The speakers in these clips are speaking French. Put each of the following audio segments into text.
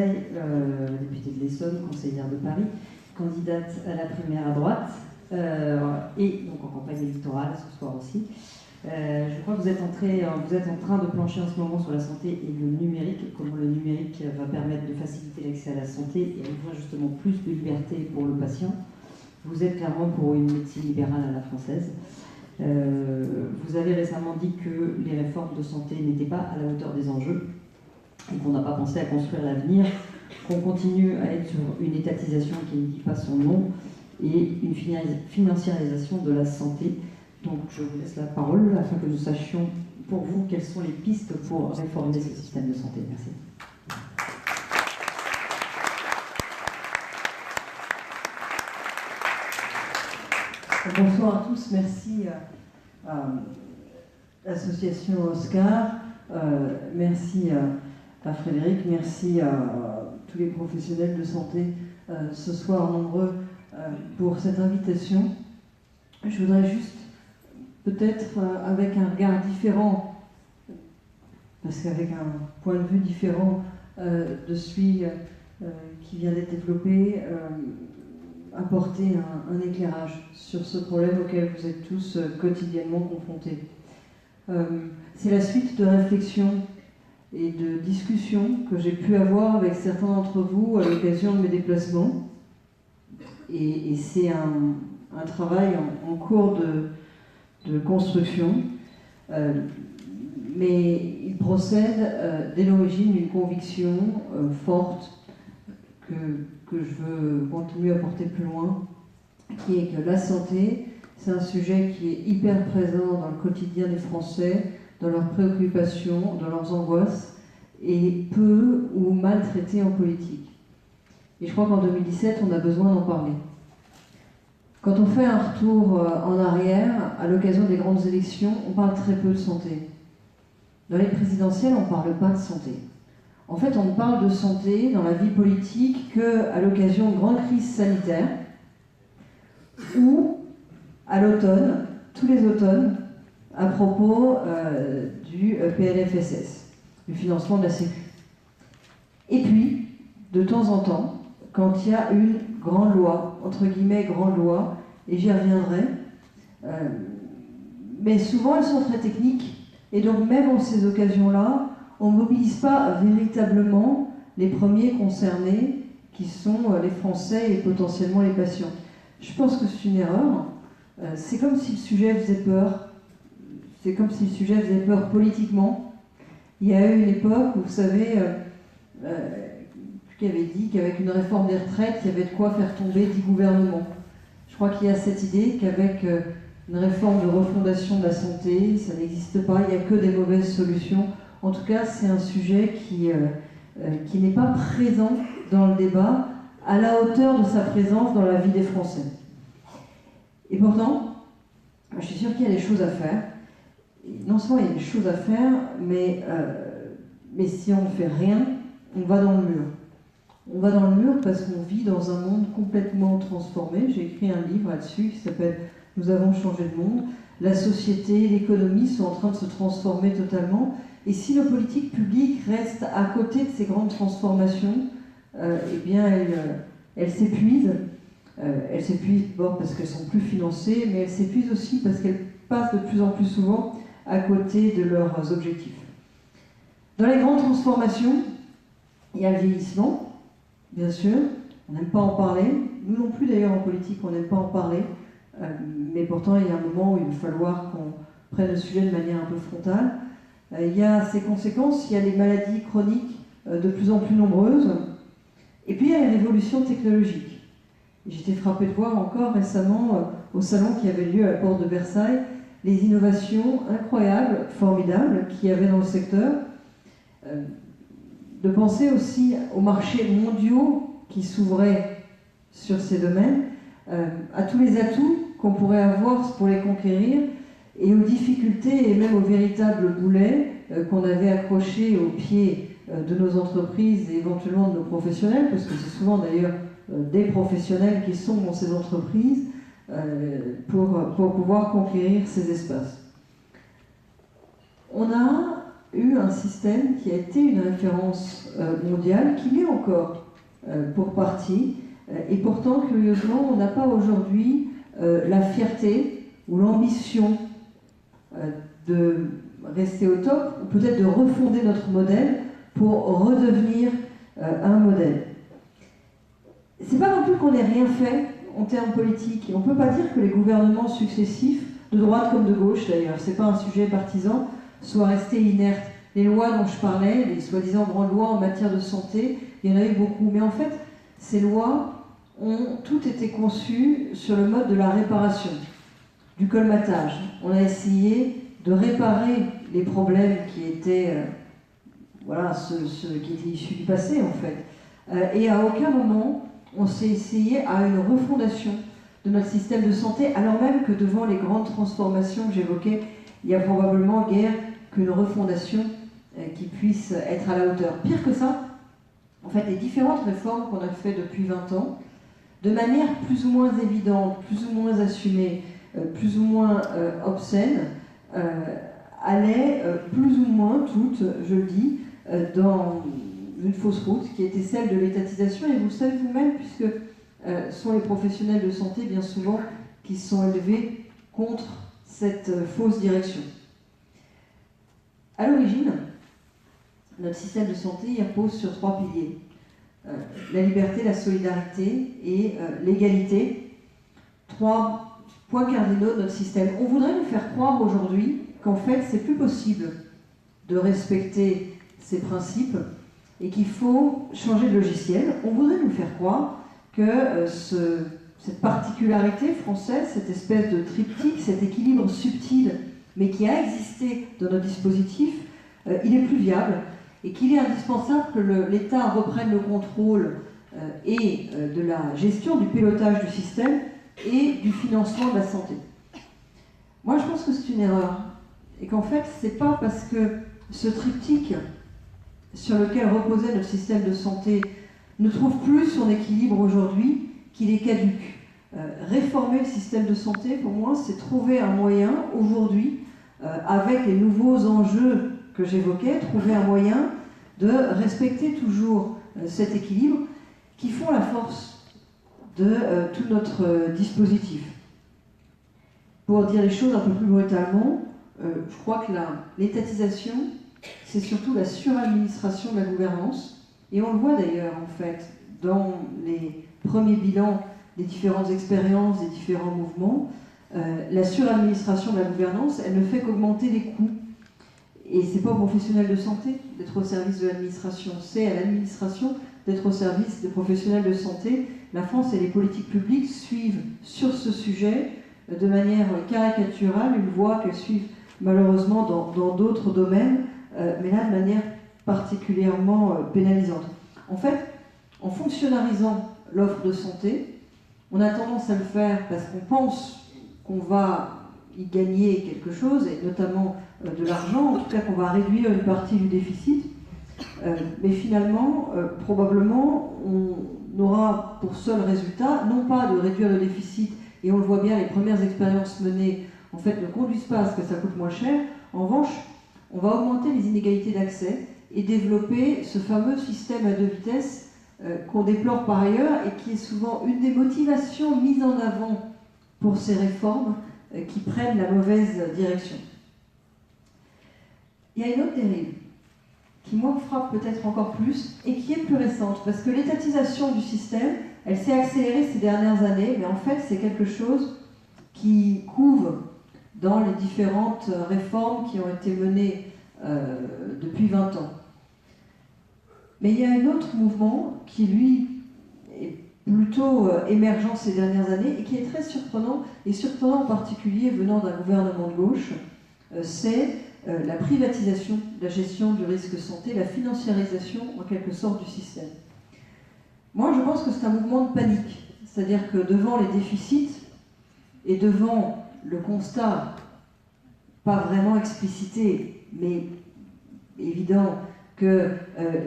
députée de l'Essonne, conseillère de Paris, candidate à la primaire à droite, et donc en campagne électorale ce soir aussi. Je crois que vous êtes en train de plancher en ce moment sur la santé et le numérique, et comment le numérique va permettre de faciliter l'accès à la santé et ouvrir justement plus de liberté pour le patient. Vous êtes clairement pour une médecine libérale à la française. Vous avez récemment dit que les réformes de santé n'étaient pas à la hauteur des enjeux et qu'on n'a pas pensé à construire l'avenir, qu'on continue à être sur une étatisation qui ne dit pas son nom et une financiarisation de la santé. Donc je vous laisse la parole afin que nous sachions pour vous quelles sont les pistes pour réformer ce système de santé. Merci. Bonsoir à tous, merci à l'association Oscar, merci à Frédéric, merci à tous les professionnels de santé ce soir nombreux pour cette invitation. Je voudrais juste, peut-être avec un regard différent, parce qu'avec un point de vue différent de celui qui vient d'être développé, apporter un éclairage sur ce problème auquel vous êtes tous quotidiennement confrontés. C'est la suite de réflexions et de discussions que j'ai pu avoir avec certains d'entre vous à l'occasion de mes déplacements. Et c'est un travail en cours de construction, mais il procède dès l'origine d'une conviction forte que je veux continuer à porter plus loin, qui est que la santé, c'est un sujet qui est hyper présent dans le quotidien des Français, dans leurs préoccupations, dans leurs angoisses, et peu ou mal traité en politique. Et je crois qu'en 2017, on a besoin d'en parler. Quand on fait un retour en arrière, à l'occasion des grandes élections, on parle très peu de santé. Dans les présidentielles, on ne parle pas de santé. En fait, on ne parle de santé dans la vie politique qu'à l'occasion de grandes crises sanitaires ou à l'automne, tous les automnes, à propos du PLFSS, du financement de la Sécu. Et puis, de temps en temps, quand il y a une grande loi, entre guillemets grande loi, et j'y reviendrai, mais souvent elles sont très techniques, et donc même en ces occasions-là, on ne mobilise pas véritablement les premiers concernés, qui sont les Français et potentiellement les patients. Je pense que c'est une erreur. C'est comme si le sujet faisait peur. C'est comme si le sujet faisait peur politiquement. Il y a eu une époque où, vous savez, qui avait dit qu'avec une réforme des retraites, il y avait de quoi faire tomber 10 gouvernements. Je crois qu'il y a cette idée qu'avec une réforme de refondation de la santé, ça n'existe pas, il n'y a que des mauvaises solutions. En tout cas, c'est un sujet qui n'est pas présent dans le débat, à la hauteur de sa présence dans la vie des Français. Et pourtant, je suis sûre qu'il y a des choses à faire. Et non seulement il y a des choses à faire, mais si on ne fait rien, on va dans le mur. On va dans le mur parce qu'on vit dans un monde complètement transformé. J'ai écrit un livre là-dessus qui s'appelle « Nous avons changé de monde ». La société, l'économie sont en train de se transformer totalement. Et si nos politiques publiques restent à côté de ces grandes transformations, eh bien elles s'épuisent. Elles s'épuisent d'abord parce qu'elles sont plus financées, mais elles s'épuisent aussi parce qu'elles passent de plus en plus souvent à côté de leurs objectifs. Dans les grandes transformations, il y a le vieillissement, bien sûr. On n'aime pas en parler. Nous non plus d'ailleurs en politique, on n'aime pas en parler. Mais pourtant, il y a un moment où il va falloir qu'on prenne le sujet de manière un peu frontale. Il y a ses conséquences, il y a les maladies chroniques de plus en plus nombreuses. Et puis il y a les révolutions technologiques. J'étais frappée de voir encore récemment, au salon qui avait lieu à la porte de Versailles, les innovations incroyables, formidables, qu'il y avait dans le secteur. De penser aussi aux marchés mondiaux qui s'ouvraient sur ces domaines, à tous les atouts qu'on pourrait avoir pour les conquérir, et aux difficultés et même aux véritables boulets qu'on avait accrochés aux pieds de nos entreprises et éventuellement de nos professionnels, parce que c'est souvent d'ailleurs des professionnels qui sont dans ces entreprises pour pouvoir conquérir ces espaces. On a eu un système qui a été une référence mondiale, qui l'est encore pour partie, et pourtant, curieusement, on n'a pas aujourd'hui la fierté ou l'ambition de rester au top, ou peut-être de refonder notre modèle pour redevenir un modèle. C'est pas non plus qu'on n'ait rien fait en termes politiques. On ne peut pas dire que les gouvernements successifs, de droite comme de gauche d'ailleurs, c'est pas un sujet partisan, soient restés inertes. Les lois dont je parlais, les soi-disant grandes lois en matière de santé, il y en a eu beaucoup. Mais en fait, ces lois ont toutes été conçues sur le mode de la réparation, du colmatage. On a essayé de réparer les problèmes qui étaient, qui étaient issus du passé en fait. Et à aucun moment on s'est essayé à une refondation de notre système de santé, alors même que devant les grandes transformations que j'évoquais, il y a probablement guère qu'une refondation qui puisse être à la hauteur. Pire que ça, en fait, les différentes réformes qu'on a faites depuis 20 ans, de manière plus ou moins évidente, plus ou moins assumée, plus ou moins obscène, allaient plus ou moins toutes, je le dis, dans une fausse route qui était celle de l'étatisation. Et vous le savez vous-même, puisque ce sont les professionnels de santé, bien souvent, qui se sont élevés contre cette fausse direction. À l'origine, notre système de santé il repose sur 3 piliers. La liberté, la solidarité et l'égalité. 3 points cardinaux de notre système. On voudrait nous faire croire aujourd'hui qu'en fait, c'est plus possible de respecter ces principes et qu'il faut changer de logiciel. On voudrait nous faire croire que cette particularité française, cette espèce de triptyque, cet équilibre subtil, mais qui a existé dans notre dispositif, il est plus viable et qu'il est indispensable que l'État reprenne le contrôle et de la gestion, du pilotage du système et du financement de la santé. Moi, je pense que c'est une erreur et qu'en fait, c'est pas parce que ce triptyque sur lequel reposait notre système de santé ne trouve plus son équilibre aujourd'hui qu'il est caduc. Réformer le système de santé, pour moi, c'est trouver un moyen aujourd'hui, avec les nouveaux enjeux que j'évoquais, trouver un moyen de respecter toujours cet équilibre qui font la force de tout notre dispositif. Pour dire les choses un peu plus brutalement, je crois que l'étatisation, c'est surtout la suradministration de la gouvernance. Et on le voit d'ailleurs, en fait, dans les premiers bilans des différentes expériences, des différents mouvements. La suradministration de la gouvernance, elle ne fait qu'augmenter les coûts. Et ce n'est pas aux professionnels de santé d'être au service de l'administration, c'est à l'administration d'être au service des professionnels de santé. La France et les politiques publiques suivent sur ce sujet de manière caricaturale une voie qu'elles suivent malheureusement dans d'autres domaines, mais là de manière particulièrement pénalisante. En fait, en fonctionnalisant l'offre de santé, on a tendance à le faire parce qu'on pense qu'on va y gagner quelque chose, et notamment de l'argent, en tout cas qu'on va réduire une partie du déficit, mais finalement, probablement, on aura pour seul résultat, non pas de réduire le déficit, et on le voit bien, les premières expériences menées, en fait, ne conduisent pas à ce que ça coûte moins cher. En revanche, on va augmenter les inégalités d'accès et développer ce fameux système à 2 vitesses qu'on déplore par ailleurs et qui est souvent une des motivations mises en avant pour ces réformes qui prennent la mauvaise direction. Il y a une autre dérive qui, moi, me frappe peut-être encore plus et qui est plus récente, parce que l'étatisation du système, elle s'est accélérée ces dernières années, mais en fait, c'est quelque chose qui couve dans les différentes réformes qui ont été menées depuis 20 ans. Mais il y a un autre mouvement qui, lui, est plutôt émergent ces dernières années et qui est très surprenant, et surprenant en particulier venant d'un gouvernement de gauche, c'est la privatisation de la gestion du risque santé, la financiarisation en quelque sorte du système. Moi, je pense que c'est un mouvement de panique, c'est-à-dire que devant les déficits et devant le constat, pas vraiment explicité, mais évident, que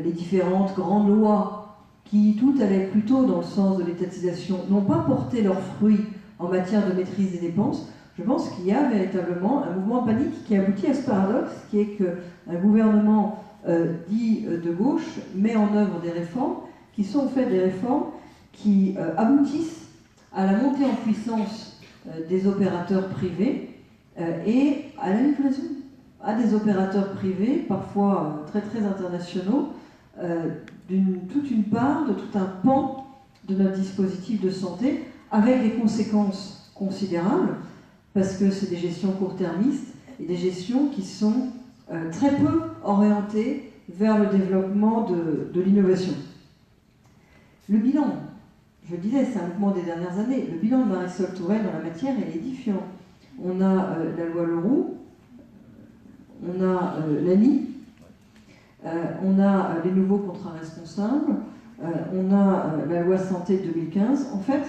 les différentes grandes lois qui toutes allaient plutôt dans le sens de l'étatisation n'ont pas porté leurs fruits en matière de maîtrise des dépenses, Je pense qu'il y a véritablement un mouvement de panique qui aboutit à ce paradoxe, qui est qu'un gouvernement dit de gauche met en œuvre des réformes qui sont en fait des réformes qui aboutissent à la montée en puissance des opérateurs privés et à la livraison à des opérateurs privés, parfois très très internationaux, toute une part, de tout un pan de notre dispositif de santé, avec des conséquences considérables, parce que c'est des gestions court-termistes et des gestions qui sont très peu orientées vers le développement de l'innovation. Le bilan, je le disais, c'est un mouvement des dernières années. Le bilan de Marisol Touraine dans la matière est édifiant. On a la loi Leroux, on a l'ANI, on a les nouveaux contrats responsables, on a la loi santé de 2015. En fait,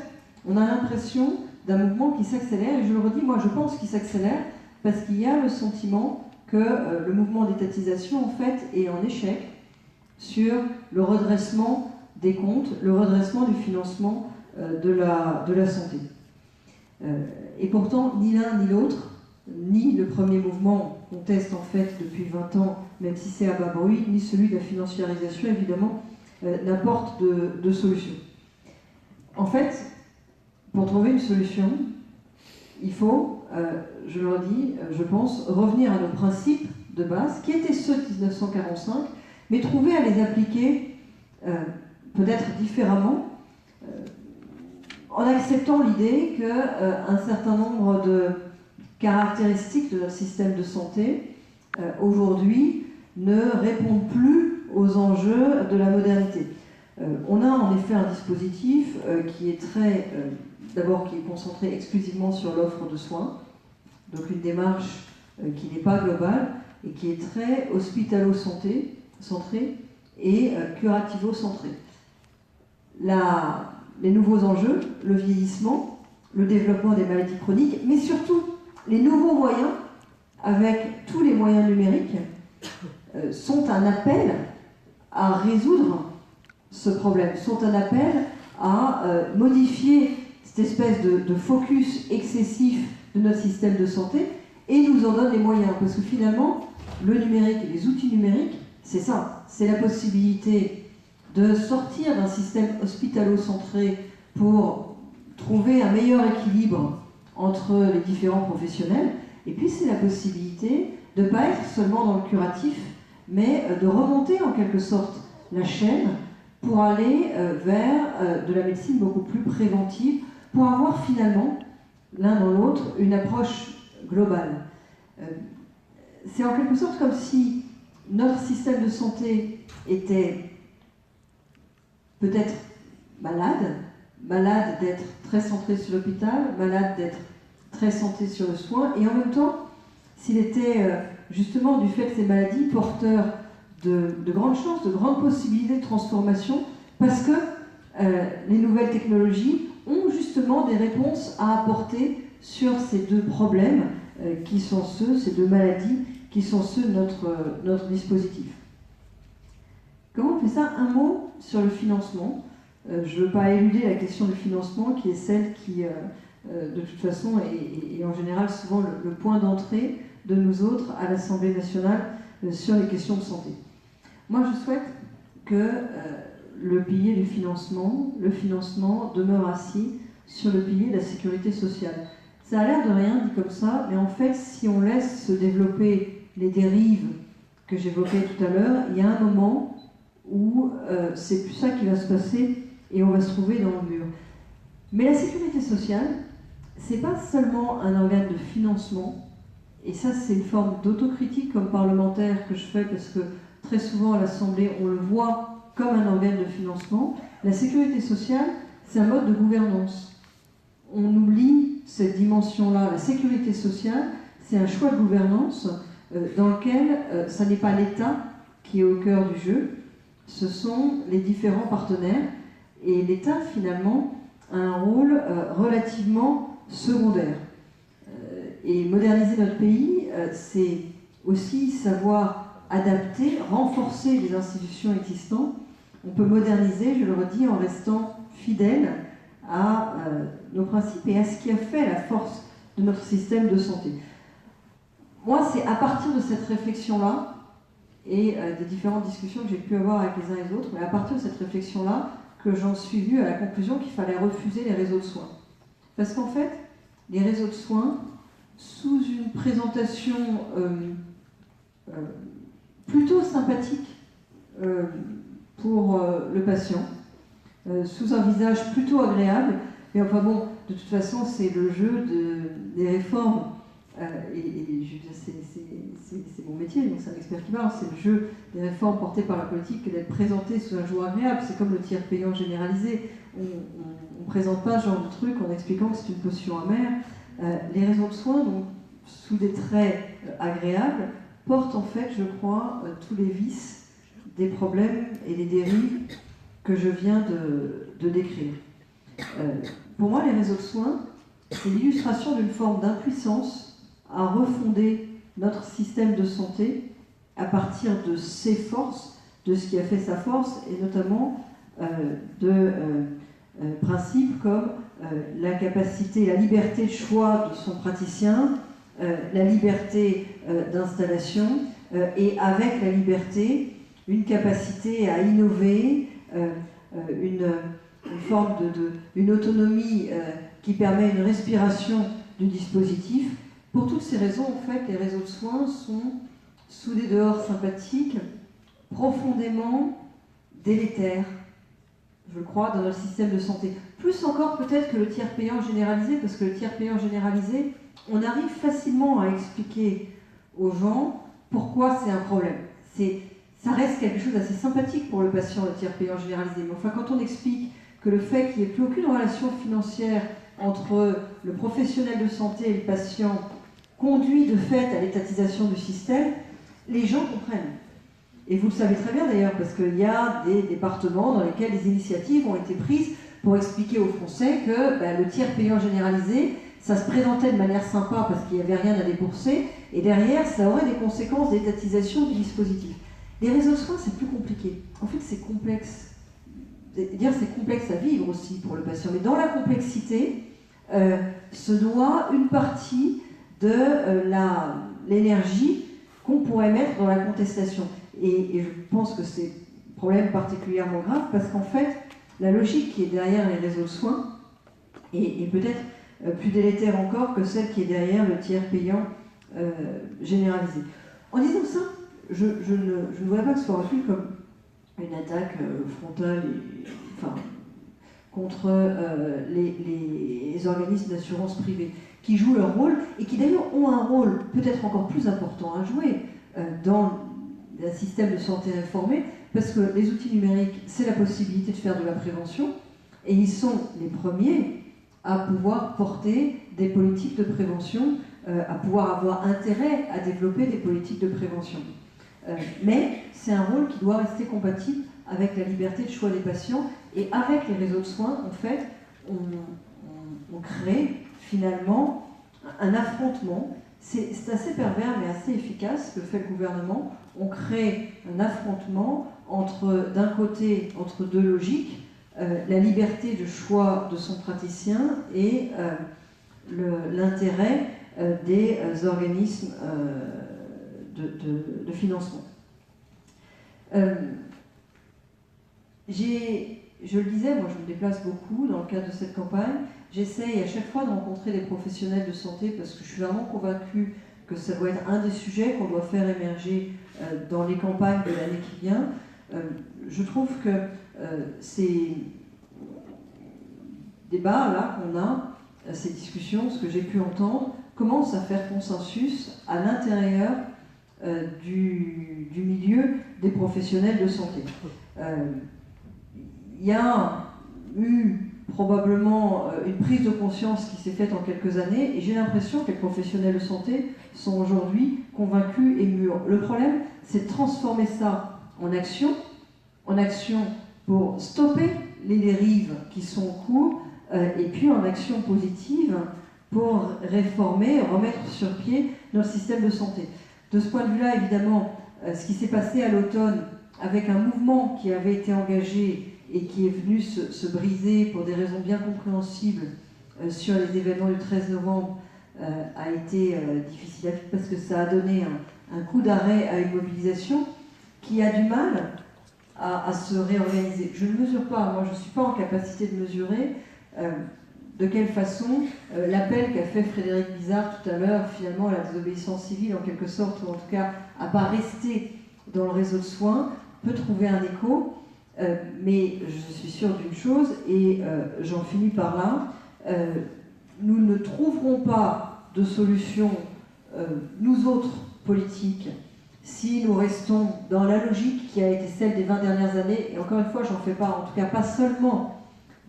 on a l'impression d'un mouvement qui s'accélère, et je le redis, moi je pense qu'il s'accélère parce qu'il y a le sentiment que le mouvement d'étatisation en fait est en échec sur le redressement des comptes, le redressement du financement de la santé. Et pourtant, ni l'un ni l'autre, ni le premier mouvement qu'on teste en fait depuis 20 ans, même si c'est à bas bruit, ni celui de la financiarisation, évidemment, n'apporte de solution. En fait, pour trouver une solution, il faut, je le redis, je pense, revenir à nos principes de base, qui étaient ceux de 1945, mais trouver à les appliquer peut-être différemment, en acceptant l'idée qu'un certain nombre de caractéristiques de notre système de santé, aujourd'hui, ne répondent plus aux enjeux de la modernité. On a en effet un dispositif qui est très, d'abord qui est concentré exclusivement sur l'offre de soins, donc une démarche qui n'est pas globale et qui est très hospitalo-centrée et curativo-centrée. Les nouveaux enjeux, le vieillissement, le développement des maladies chroniques, mais surtout les nouveaux moyens, avec tous les moyens numériques, sont un appel à résoudre ce problème, sont un appel à modifier cette espèce de focus excessif de notre système de santé et nous en donne les moyens. Parce que finalement, le numérique et les outils numériques, c'est ça, c'est la possibilité de sortir d'un système hospitalo-centré pour trouver un meilleur équilibre entre les différents professionnels. Et puis c'est la possibilité de ne pas être seulement dans le curatif, mais de remonter en quelque sorte la chaîne pour aller vers de la médecine beaucoup plus préventive, pour avoir finalement, l'un dans l'autre, une approche globale. C'est en quelque sorte comme si notre système de santé était peut-être malade d'être très centré sur l'hôpital, malade d'être très centré sur le soin, et en même temps, s'il était justement du fait de ces maladies porteur de grandes chances, de grandes possibilités de transformation, parce que les nouvelles technologies ont justement des réponses à apporter sur ces deux problèmes qui sont ces deux maladies, qui sont ceux de notre dispositif. Comment on fait ça? Un mot sur le financement. Je ne veux pas éluder la question du financement, qui est celle qui, de toute façon, est en général souvent le point d'entrée de nous autres à l'Assemblée nationale sur les questions de santé. Moi, je souhaite que le pilier du financement, le financement demeure assis sur le pilier de la sécurité sociale. Ça a l'air de rien dit comme ça, mais en fait, si on laisse se développer les dérives que j'évoquais tout à l'heure, il y a un moment où c'est plus ça qui va se passer et on va se trouver dans le mur. Mais la sécurité sociale, c'est pas seulement un organe de financement, et ça c'est une forme d'autocritique comme parlementaire que je fais parce que très souvent à l'Assemblée on le voit comme un organe de financement. La sécurité sociale, c'est un mode de gouvernance. On oublie cette dimension-là. La sécurité sociale, c'est un choix de gouvernance dans lequel ça n'est pas l'État qui est au cœur du jeu, ce sont les différents partenaires, et l'État finalement a un rôle relativement secondaire. Et moderniser notre pays, c'est aussi savoir adapter, renforcer les institutions existantes. On peut moderniser, je le redis, en restant fidèle à nos principes et à ce qui a fait la force de notre système de santé. Moi, c'est à partir de cette réflexion-là, et des différentes discussions que j'ai pu avoir avec les uns et les autres, mais à partir de cette réflexion-là, que j'en suis venue à la conclusion qu'il fallait refuser les réseaux de soins. Parce qu'en fait, les réseaux de soins, sous une présentation plutôt sympathique pour le patient, sous un visage plutôt agréable, mais enfin bon, de toute façon, c'est le jeu des réformes, c'est mon métier, donc c'est un expert qui parle, c'est le jeu des réformes portées par la politique que d'être présenté sous un jour agréable. C'est comme le tiers payant généralisé. On ne présente pas ce genre de truc en expliquant que c'est une potion amère. Les réseaux de soins, donc, sous des traits agréables, portent en fait, je crois, tous les vices des problèmes et des dérives que je viens de décrire. Pour moi, les réseaux de soins, c'est l'illustration d'une forme d'impuissance à refonder notre système de santé à partir de ses forces, de ce qui a fait sa force, et notamment de principes comme la capacité, la liberté de choix de son praticien, la liberté d'installation, et avec la liberté, une capacité à innover, une forme une autonomie qui permet une respiration du dispositif. Pour toutes ces raisons, en fait, les réseaux de soins sont, sous des dehors sympathiques, profondément délétères, je crois, dans notre système de santé. Plus encore peut-être que le tiers payant généralisé, parce que le tiers payant généralisé, on arrive facilement à expliquer aux gens pourquoi c'est un problème. Ça reste quelque chose d'assez sympathique pour le patient, le tiers payant généralisé. Mais enfin, quand on explique que le fait qu'il n'y ait plus aucune relation financière entre le professionnel de santé et le patient conduit de fait à l'étatisation du système, les gens comprennent. Et vous le savez très bien d'ailleurs, parce qu'il y a des départements dans lesquels des initiatives ont été prises pour expliquer aux Français que le tiers payant généralisé, ça se présentait de manière sympa parce qu'il n'y avait rien à débourser, et derrière, ça aurait des conséquences d'étatisation du dispositif. Les réseaux de soins, c'est plus compliqué. En fait, c'est complexe. C'est complexe à vivre aussi pour le patient. Mais dans la complexité se doit une partie de l'énergie qu'on pourrait mettre dans la contestation. Et je pense que c'est un problème particulièrement grave parce qu'en fait, la logique qui est derrière les réseaux de soins est peut-être plus délétère encore que celle qui est derrière le tiers payant généralisé. En disant ça, je ne voudrais pas que ce soit reçu comme une attaque frontale contre les organismes d'assurance privée qui jouent leur rôle et qui d'ailleurs ont un rôle peut-être encore plus important à jouer dans un système de santé réformé, parce que les outils numériques, c'est la possibilité de faire de la prévention, et ils sont les premiers à pouvoir porter des politiques de prévention, à pouvoir avoir intérêt à développer des politiques de prévention. Mais c'est un rôle qui doit rester compatible avec la liberté de choix des patients, et avec les réseaux de soins, en fait, on crée finalement un affrontement. C'est assez pervers mais assez efficace que fait le gouvernement. On crée un affrontement d'un côté, entre deux logiques, la liberté de choix de son praticien et l'intérêt des organismes de financement. Je le disais, moi je me déplace beaucoup dans le cadre de cette campagne. J'essaye à chaque fois de rencontrer des professionnels de santé parce que je suis vraiment convaincue que ça doit être un des sujets qu'on doit faire émerger dans les campagnes de l'année qui vient. Je trouve que ces débats-là qu'on a, ces discussions, ce que j'ai pu entendre, commencent à faire consensus à l'intérieur du milieu des professionnels de santé. Il y a eu probablement une prise de conscience qui s'est faite en quelques années, et j'ai l'impression que les professionnels de santé sont aujourd'hui convaincus et mûrs. Le problème, c'est de transformer ça en action pour stopper les dérives qui sont en cours, et puis en action positive pour réformer, remettre sur pied notre système de santé. De ce point de vue-là, évidemment, ce qui s'est passé à l'automne, avec un mouvement qui avait été engagé et qui est venu se briser pour des raisons bien compréhensibles sur les événements du 13 novembre, a été difficile à vivre parce que ça a donné un coup d'arrêt à une mobilisation qui a du mal à se réorganiser. Je ne mesure pas, moi je ne suis pas en capacité de mesurer de quelle façon l'appel qu'a fait Frédéric Bizard tout à l'heure, finalement, à la désobéissance civile, en quelque sorte, ou en tout cas à ne pas rester dans le réseau de soins, peut trouver un écho. Mais je suis sûre d'une chose, et j'en finis par là, nous ne trouverons pas de solution, nous autres politiques, si nous restons dans la logique qui a été celle des 20 dernières années, et encore une fois, j'en fais pas, en tout cas pas seulement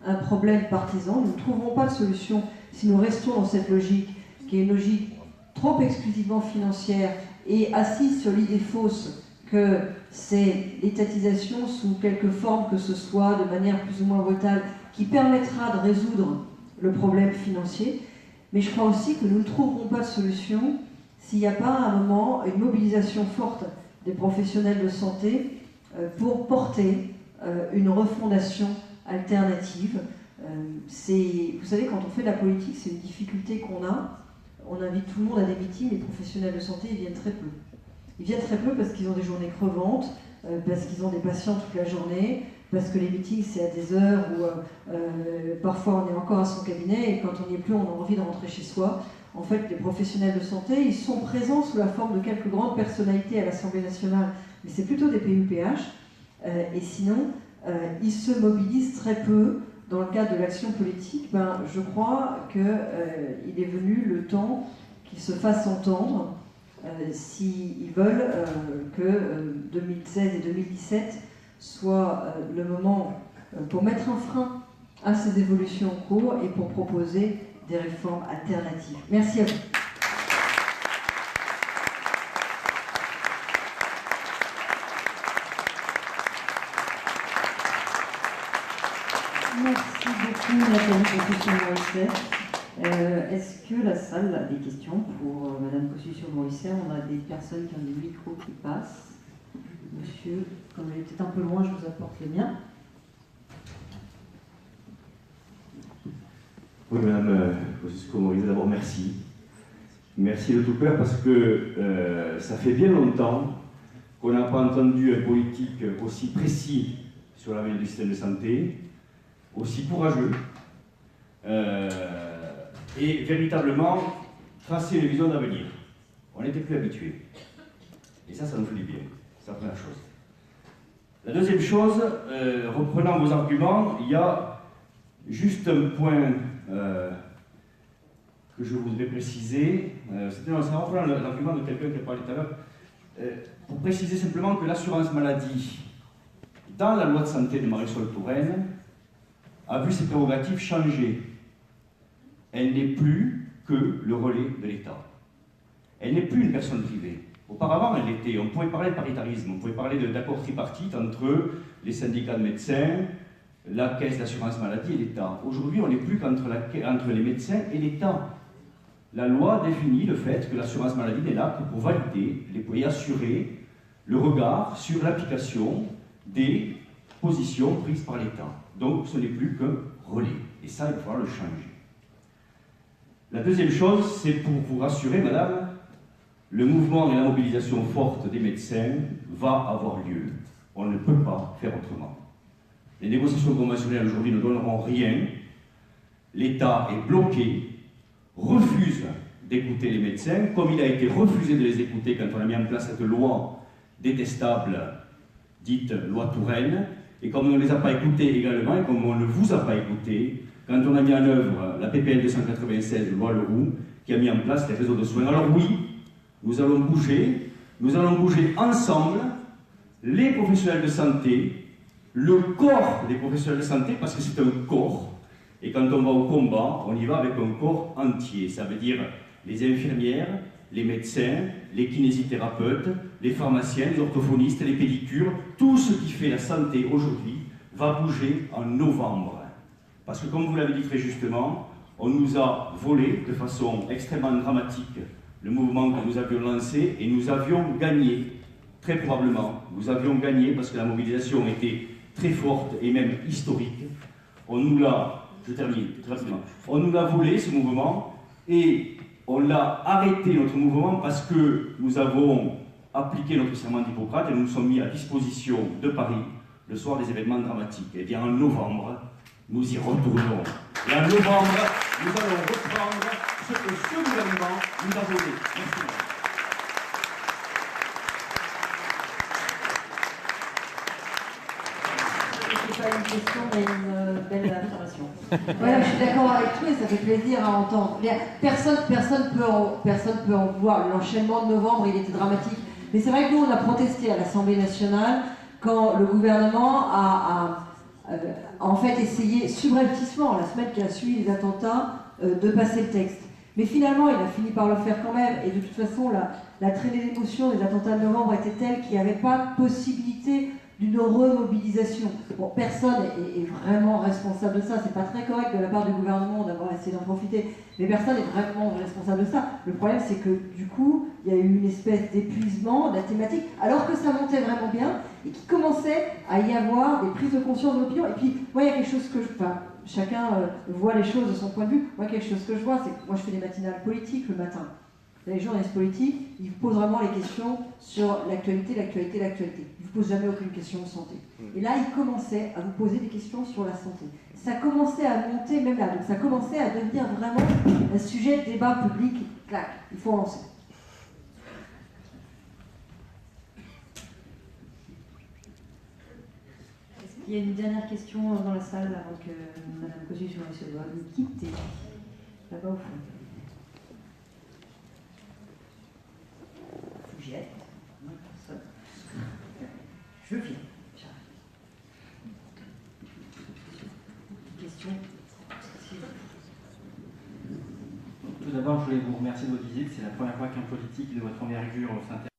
un problème partisan, nous ne trouverons pas de solution si nous restons dans cette logique, qui est une logique trop exclusivement financière et assise sur l'idée fausse que c'est l'étatisation sous quelque forme que ce soit, de manière plus ou moins brutale, qui permettra de résoudre le problème financier. Mais je crois aussi que nous ne trouverons pas de solution s'il n'y a pas à un moment une mobilisation forte des professionnels de santé pour porter une refondation alternative. Vous savez, quand on fait de la politique, c'est une difficulté qu'on a. On invite tout le monde à des meetings, les professionnels de santé, ils viennent très peu. Ils viennent très peu parce qu'ils ont des journées crevantes, parce qu'ils ont des patients toute la journée, parce que les meetings, c'est à des heures où parfois on est encore à son cabinet et quand on n'y est plus, on a envie de rentrer chez soi. En fait, les professionnels de santé, ils sont présents sous la forme de quelques grandes personnalités à l'Assemblée nationale, mais c'est plutôt des PUPH. Et sinon, ils se mobilisent très peu dans le cadre de l'action politique. Je crois qu'il est venu le temps qu'ils se fassent entendre s'ils veulent que 2016 et 2017 soient le moment pour mettre un frein à ces évolutions en cours et pour proposer des réformes alternatives. Merci à vous. Merci beaucoup, Nathalie Kosciusko-Morizet. Est-ce que la salle a des questions pour Madame Kosciusko-Morizet? On a des personnes qui ont des micros qui passent. Monsieur, comme il était un peu loin, je vous apporte les miens. Oui, Madame Kosciusko-Morizet, d'abord merci. Merci de tout cœur parce que ça fait bien longtemps qu'on n'a pas entendu un politique aussi précis sur l'avenir du système de santé, aussi courageux, et véritablement tracer une vision d'avenir. On n'était plus habitués. Et ça nous fait du bien. C'est la première chose. La deuxième chose, reprenant vos arguments, il y a juste un point que je voudrais préciser. C'est en reprenant l'argument de quelqu'un qui a parlé tout à l'heure, pour préciser simplement que l'assurance maladie, dans la loi de santé de Marisol Touraine, a vu ses prérogatives changer. Elle n'est plus que le relais de l'État. Elle n'est plus une personne privée. Auparavant, elle était. On pouvait parler de paritarisme, on pouvait parler d'accords tripartites entre les syndicats de médecins, la caisse d'assurance maladie et l'État. Aujourd'hui, on n'est plus qu'entre les médecins et l'État. La loi définit le fait que l'assurance maladie n'est là que pour valider et assurer le regard sur l'application des positions prises par l'État. Donc, ce n'est plus qu'un relais. Et ça, il va falloir le changer. La deuxième chose, c'est pour vous rassurer, madame, le mouvement et la mobilisation forte des médecins va avoir lieu. On ne peut pas faire autrement. Les négociations conventionnelles aujourd'hui ne donneront rien. L'État est bloqué, refuse d'écouter les médecins, comme il a été refusé de les écouter quand on a mis en place cette loi détestable, dite loi Touraine, et comme on ne les a pas écoutés également, et comme on ne vous a pas écouté, quand on a mis en œuvre la PPL 296 de loi Leroux, qui a mis en place les réseaux de soins. Alors oui, nous allons bouger ensemble, les professionnels de santé, le corps des professionnels de santé, parce que c'est un corps, et quand on va au combat, on y va avec un corps entier. Ça veut dire les infirmières, les médecins, les kinésithérapeutes, les pharmaciens, les orthophonistes, les pédicures, tout ce qui fait la santé aujourd'hui va bouger en novembre. Parce que comme vous l'avez dit très justement, on nous a volé de façon extrêmement dramatique le mouvement que nous avions lancé et nous avions gagné, très probablement. Nous avions gagné parce que la mobilisation était très forte et même historique. On nous l'a, je termine très rapidement, on nous l'a volé ce mouvement et on l'a arrêté, notre mouvement, parce que nous avons appliqué notre serment d'Hippocrate et nous nous sommes mis à disposition de Paris le soir des événements dramatiques. Et bien en novembre, nous y retournons. Et en novembre, nous allons reprendre ce que ce gouvernement nous a volé. Merci. C'est pas une question, mais une belle affirmation. Voilà, je suis d'accord avec toi et ça fait plaisir à entendre. Personne peut en vouloir. L'enchaînement de novembre, il était dramatique. Mais c'est vrai que nous, on a protesté à l'Assemblée nationale quand le gouvernement a en fait essayé subrepticement, la semaine qui a suivi les attentats, de passer le texte. Mais finalement, il a fini par le faire quand même. Et de toute façon, la traînée d'émotion des attentats de novembre était telle qu'il n'y avait pas possibilité d'une remobilisation. Bon, personne est vraiment responsable de ça. C'est pas très correct de la part du gouvernement d'avoir essayé d'en profiter, mais personne n'est vraiment responsable de ça. Le problème, c'est que du coup, il y a eu une espèce d'épuisement de la thématique, alors que ça montait vraiment bien et qu'il commençait à y avoir des prises de conscience de l'opinion. Et puis, moi, il y a quelque chose que chacun voit les choses de son point de vue. Moi, quelque chose que je vois, c'est que moi, je fais des matinales politiques le matin. Les journalistes politiques, ils vous posent vraiment les questions sur l'actualité. Ils ne vous posent jamais aucune question de santé. Et là, ils commençaient à vous poser des questions sur la santé. Ça commençait à monter même là. Donc ça commençait à devenir vraiment un sujet de débat public. Clac, il faut en lancer. Est-ce qu'il y a une dernière question dans la salle avant que Mme Cossu et M. Doigt nous quittent là-bas au fond? Fougette, personne. Je viens. Question. Tout d'abord, je voulais vous remercier de votre visite. C'est la première fois qu'un politique de votre envergure s'intéresse